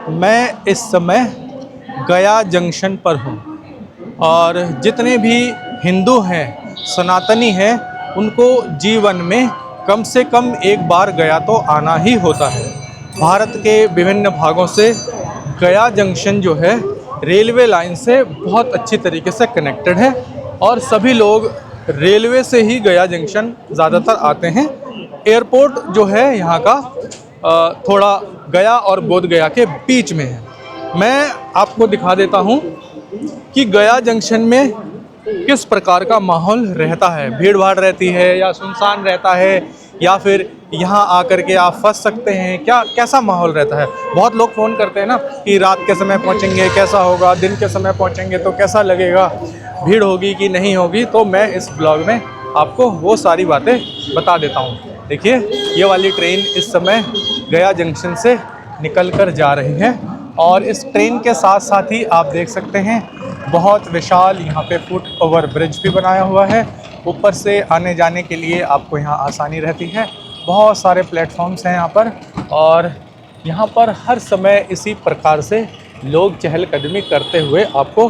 मैं इस समय गया जंक्शन पर हूँ और जितने भी हिंदू हैं, सनातनी हैं, उनको जीवन में कम से कम एक बार गया तो आना ही होता है। भारत के विभिन्न भागों से गया जंक्शन जो है रेलवे लाइन से बहुत अच्छी तरीके से कनेक्टेड है और सभी लोग रेलवे से ही गया जंक्शन ज़्यादातर आते हैं। एयरपोर्ट जो है यहाँ का थोड़ा गया और बोध गया के बीच में है। मैं आपको दिखा देता हूँ कि गया जंक्शन में किस प्रकार का माहौल रहता है। भीड़ भाड़ रहती है या सुनसान रहता है या फिर यहाँ आकर के आप फंस सकते हैं, क्या कैसा माहौल रहता है। बहुत लोग फ़ोन करते हैं ना कि रात के समय पहुँचेंगे कैसा होगा, दिन के समय पहुँचेंगे तो कैसा लगेगा, भीड़ होगी कि नहीं होगी। तो मैं इस ब्लॉग में आपको वो सारी बातें बता देता हूँ। देखिए, ये वाली ट्रेन इस समय गया जंक्शन से निकल कर जा रही है और इस ट्रेन के साथ साथ ही आप देख सकते हैं बहुत विशाल यहाँ पे फुट ओवर ब्रिज भी बनाया हुआ है। ऊपर से आने जाने के लिए आपको यहाँ आसानी रहती है। बहुत सारे प्लेटफॉर्म्स हैं यहाँ पर और यहाँ पर हर समय इसी प्रकार से लोग चहलकदमी करते हुए आपको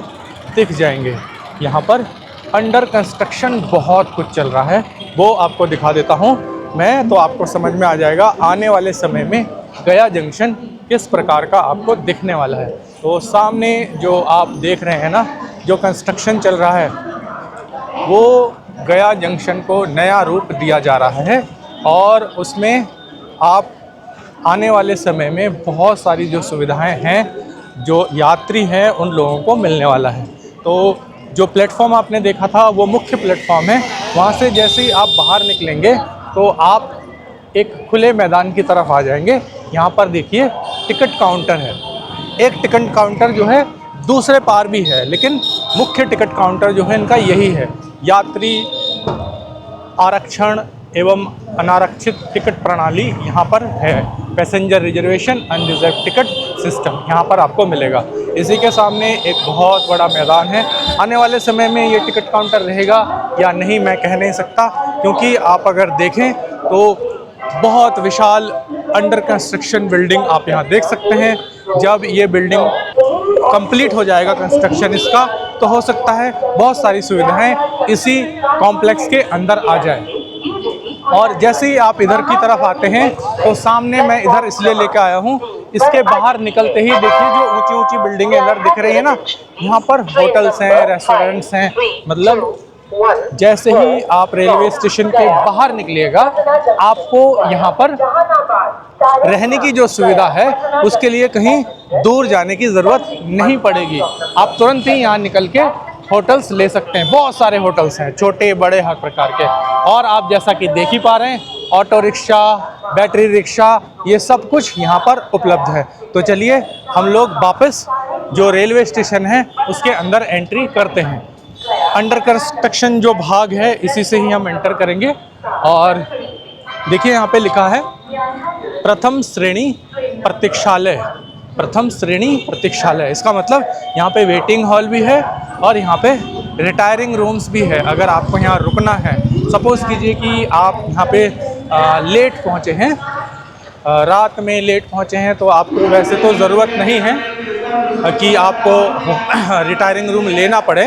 दिख जाएंगे। यहाँ पर अंडर कंस्ट्रक्शन बहुत कुछ चल रहा है, वो आपको दिखा देता हूँ मैं, तो आपको समझ में आ जाएगा आने वाले समय में गया जंक्शन किस प्रकार का आपको दिखने वाला है। तो सामने जो आप देख रहे हैं ना, जो कंस्ट्रक्शन चल रहा है वो गया जंक्शन को नया रूप दिया जा रहा है और उसमें आप आने वाले समय में बहुत सारी जो सुविधाएं हैं, जो यात्री हैं, उन लोगों को मिलने वाला है। तो जो प्लेटफॉर्म आपने देखा था वो मुख्य प्लेटफॉर्म है। वहाँ से जैसे ही आप बाहर निकलेंगे तो आप एक खुले मैदान की तरफ आ जाएंगे। यहाँ पर देखिए टिकट काउंटर है। एक टिकट काउंटर जो है दूसरे पार भी है, लेकिन मुख्य टिकट काउंटर जो है इनका यही है। यात्री आरक्षण एवं अनारक्षित टिकट प्रणाली यहाँ पर है। Passenger reservation unreserved ticket system यहाँ पर आपको मिलेगा। इसी के सामने एक बहुत बड़ा मैदान है। आने वाले समय में ये टिकट काउंटर रहेगा या नहीं मैं कह नहीं सकता, क्योंकि आप अगर देखें तो बहुत विशाल अंडर कंस्ट्रक्शन बिल्डिंग आप यहाँ देख सकते हैं। जब ये बिल्डिंग कंप्लीट हो जाएगा कंस्ट्रक्शन इसका, तो हो सकता है बहुत सारी सुविधाएं इसी कॉम्प्लेक्स के अंदर आ जाए। और जैसे ही आप इधर की तरफ आते हैं तो सामने मैं इधर इसलिए लेकर आया हूँ, इसके बाहर निकलते ही देखिए जो ऊंची ऊंची बिल्डिंगें इधर दिख रही है ना, यहाँ पर होटल्स हैं, रेस्टोरेंट्स हैं। मतलब जैसे ही आप रेलवे स्टेशन के बाहर निकलिएगा आपको यहाँ पर रहने की जो सुविधा है उसके लिए कहीं दूर जाने की ज़रूरत नहीं पड़ेगी। आप तुरंत ही यहाँ निकल के होटल्स ले सकते हैं। बहुत सारे होटल्स हैं, छोटे बड़े हर प्रकार के। और आप जैसा कि देख ही पा रहे हैं, ऑटो रिक्शा, बैटरी रिक्शा, ये सब कुछ यहाँ पर उपलब्ध है। तो चलिए हम लोग वापस जो रेलवे स्टेशन है उसके अंदर एंट्री करते हैं। अंडर कंस्ट्रक्शन जो भाग है इसी से ही हम एंटर करेंगे। और देखिए यहाँ पे लिखा है प्रथम श्रेणी प्रतीक्षालय। प्रथम श्रेणी प्रतीक्षालय, इसका मतलब यहाँ पे वेटिंग हॉल भी है और यहाँ पे रिटायरिंग रूम्स भी है। अगर आपको यहाँ रुकना है, सपोज़ कीजिए कि आप यहाँ पे लेट पहुँचे हैं, रात में लेट पहुँचे हैं, तो आपको वैसे तो ज़रूरत नहीं है कि आपको रिटायरिंग रूम लेना पड़े,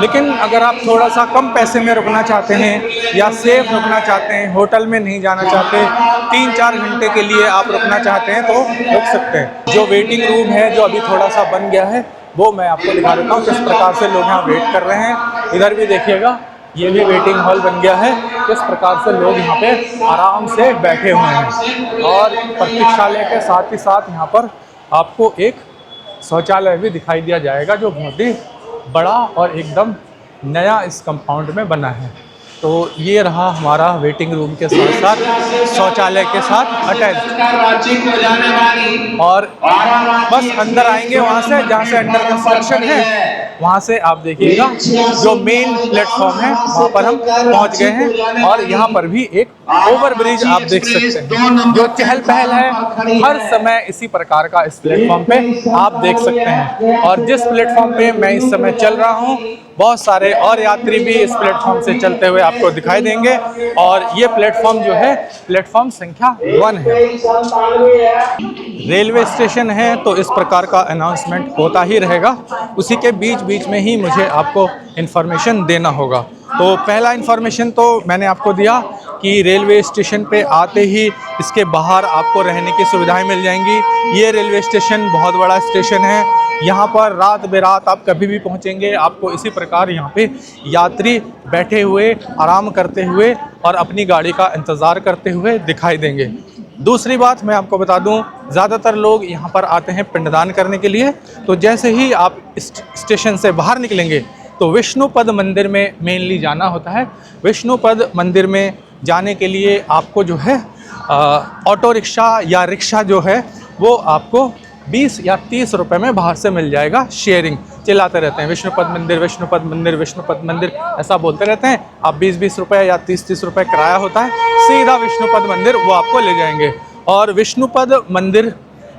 लेकिन अगर आप थोड़ा सा कम पैसे में रुकना चाहते हैं या सेफ रुकना चाहते हैं, होटल में नहीं जाना चाहते, 3-4 घंटे के लिए आप रुकना चाहते हैं तो रुक सकते हैं। जो वेटिंग रूम है जो अभी थोड़ा सा बन गया है वो मैं आपको दिखा देता हूँ किस प्रकार से लोग यहाँ वेट कर रहे हैं। इधर भी देखिएगा, ये भी वेटिंग हॉल बन गया है। किस प्रकार से लोग यहाँ पे आराम से बैठे हुए हैं। और प्रतीक्षालय के साथ ही साथ यहाँ पर आपको एक शौचालय भी दिखाई दिया जाएगा जो बहुत ही बड़ा और एकदम नया इस कंपाउंड में बना है। तो ये रहा हमारा वेटिंग रूम के साथ साथ शौचालय के साथ अटैच। और बस अंदर आएंगे वहाँ से जहाँ से अंडर कंस्ट्रक्शन है वहाँ से आप देखिएगा जो मेन प्लेटफॉर्म है वहाँ पर हम पहुँच गए हैं। और यहाँ पर भी एक ओवर ब्रिज आप देख सकते हैं, जो चहल पहल है हर समय इसी प्रकार का इस प्लेटफॉर्म पे आप देख सकते हैं। और जिस प्लेटफॉर्म पे मैं इस समय चल रहा हूँ, बहुत सारे और यात्री भी इस प्लेटफॉर्म से चलते हुए आपको दिखाई देंगे। और ये प्लेटफॉर्म जो है प्लेटफॉर्म संख्या 1 है। रेलवे स्टेशन है तो इस प्रकार का अनाउंसमेंट होता ही रहेगा, उसी के बीच बीच में ही मुझे आपको इन्फॉर्मेशन देना होगा। तो पहला इन्फॉर्मेशन तो मैंने आपको दिया कि रेलवे स्टेशन पे आते ही इसके बाहर आपको रहने की सुविधाएं मिल जाएंगी। ये रेलवे स्टेशन बहुत बड़ा स्टेशन है, यहाँ पर रात बेरात आप कभी भी पहुँचेंगे, आपको इसी प्रकार यहाँ पे यात्री बैठे हुए आराम करते हुए और अपनी गाड़ी का इंतज़ार करते हुए दिखाई देंगे। दूसरी बात मैं आपको बता दूं, ज़्यादातर लोग यहाँ पर आते हैं पिंडदान करने के लिए। तो जैसे ही आप स्टेशन से बाहर निकलेंगे तो विष्णुपद मंदिर में मेनली जाना होता है। विष्णुपद मंदिर में जाने के लिए आपको जो है ऑटो रिक्शा या रिक्शा जो है वो आपको 20 या 30 रुपए में बाहर से मिल जाएगा। शेयरिंग चिल्लाते रहते हैं विष्णुपद मंदिर, विष्णुपद मंदिर, विष्णुपद मंदिर, ऐसा बोलते रहते हैं। आप 20-20 रुपये या 30-30 रुपये किराया होता है, सीधा विष्णुपद मंदिर वो आपको ले जाएंगे। और विष्णुपद मंदिर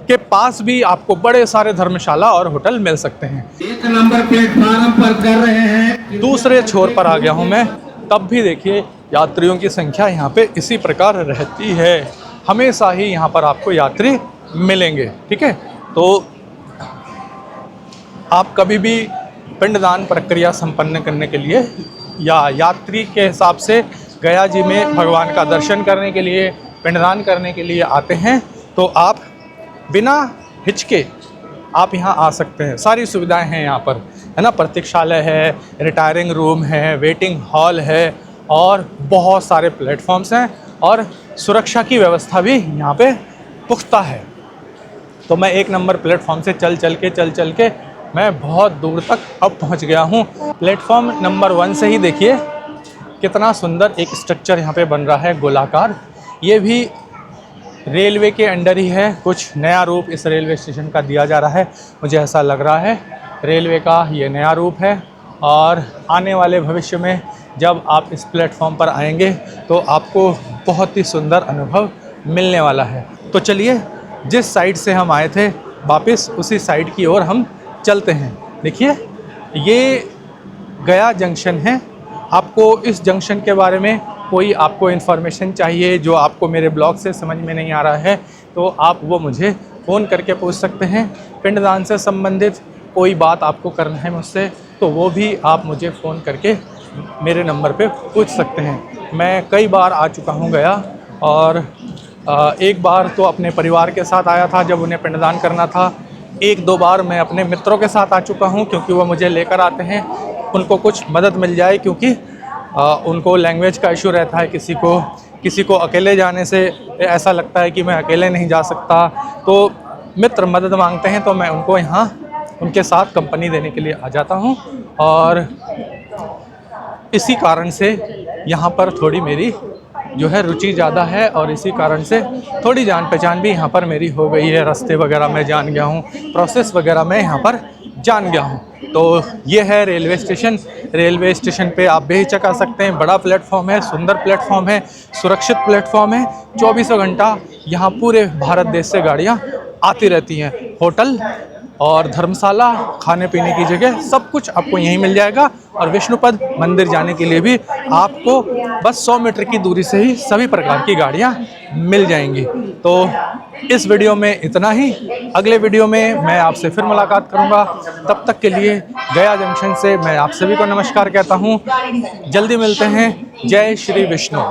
के पास भी आपको बड़े सारे धर्मशाला और होटल मिल सकते हैं। 1 नंबर प्लेटफार्म पर कर रहे हैं। दूसरे छोर पर आ गया हूँ मैं, तब भी देखिए यात्रियों की संख्या यहाँ पे इसी प्रकार रहती है। हमेशा ही यहाँ पर आपको यात्री मिलेंगे, ठीक है। तो आप कभी भी पिंडदान प्रक्रिया संपन्न करने के लिए या यात्री के हिसाब से गया जी में भगवान का दर्शन करने के लिए, पिंडदान करने के लिए आते हैं तो आप बिना हिचके आप यहाँ आ सकते हैं। सारी सुविधाएं हैं यहाँ पर, है ना। प्रतीक्षालय है, रिटायरिंग रूम है, वेटिंग हॉल है और बहुत सारे प्लेटफॉर्म्स हैं और सुरक्षा की व्यवस्था भी यहाँ पे पुख्ता है। तो मैं 1 नंबर प्लेटफॉर्म से चल चल के मैं बहुत दूर तक अब पहुँच गया हूँ। प्लेटफॉर्म नंबर 1 से ही देखिए कितना सुंदर एक स्ट्रक्चर यहाँ पे बन रहा है गोलाकार। ये भी रेलवे के अंडर ही है, कुछ नया रूप इस रेलवे स्टेशन का दिया जा रहा है, मुझे ऐसा लग रहा है। रेलवे का ये नया रूप है और आने वाले भविष्य में जब आप इस प्लेटफॉर्म पर आएंगे तो आपको बहुत ही सुंदर अनुभव मिलने वाला है। तो चलिए, जिस साइड से हम आए थे वापस उसी साइड की ओर हम चलते हैं। देखिए ये गया जंक्शन है। आपको इस जंक्शन के बारे में कोई आपको इन्फॉर्मेशन चाहिए जो आपको मेरे ब्लॉग से समझ में नहीं आ रहा है तो आप वो मुझे फ़ोन करके पूछ सकते हैं। पिंडदान से संबंधित कोई बात आपको करना है मुझसे तो वो भी आप मुझे फ़ोन करके मेरे नंबर पे पूछ सकते हैं। मैं कई बार आ चुका हूँ गया और एक बार तो अपने परिवार के साथ आया था जब उन्हें पिंडदान करना था। 1-2 बार मैं अपने मित्रों के साथ आ चुका हूँ क्योंकि वो मुझे लेकर आते हैं, उनको कुछ मदद मिल जाए क्योंकि उनको लैंग्वेज का इशू रहता है। किसी को अकेले जाने से ऐसा लगता है कि मैं अकेले नहीं जा सकता, तो मित्र मदद मांगते हैं तो मैं उनको यहाँ उनके साथ कंपनी देने के लिए आ जाता हूँ। और इसी कारण से यहाँ पर थोड़ी मेरी जो है रुचि ज़्यादा है और इसी कारण से थोड़ी जान पहचान भी यहाँ पर मेरी हो गई है। रास्ते वगैरह मैं जान गया हूँ, प्रोसेस वगैरह मैं यहाँ पर जान गया हूँ। तो ये है रेलवे स्टेशन। रेलवे स्टेशन पे आप बेहिचक आ सकते हैं। बड़ा प्लेटफॉर्म है, सुंदर प्लेटफॉर्म है, सुरक्षित प्लेटफॉर्म है। 24 घंटा यहाँ पूरे भारत देश से गाड़ियाँ आती रहती हैं। होटल और धर्मशाला, खाने पीने की जगह, सब कुछ आपको यहीं मिल जाएगा। और विष्णुपद मंदिर जाने के लिए भी आपको बस 100 मीटर की दूरी से ही सभी प्रकार की गाड़ियाँ मिल जाएंगी। तो इस वीडियो में इतना ही। अगले वीडियो में मैं आपसे फिर मुलाकात करूँगा। तब तक के लिए गया जंक्शन से मैं आप सभी को नमस्कार कहता हूँ। जल्दी मिलते हैं। जय श्री विष्णु।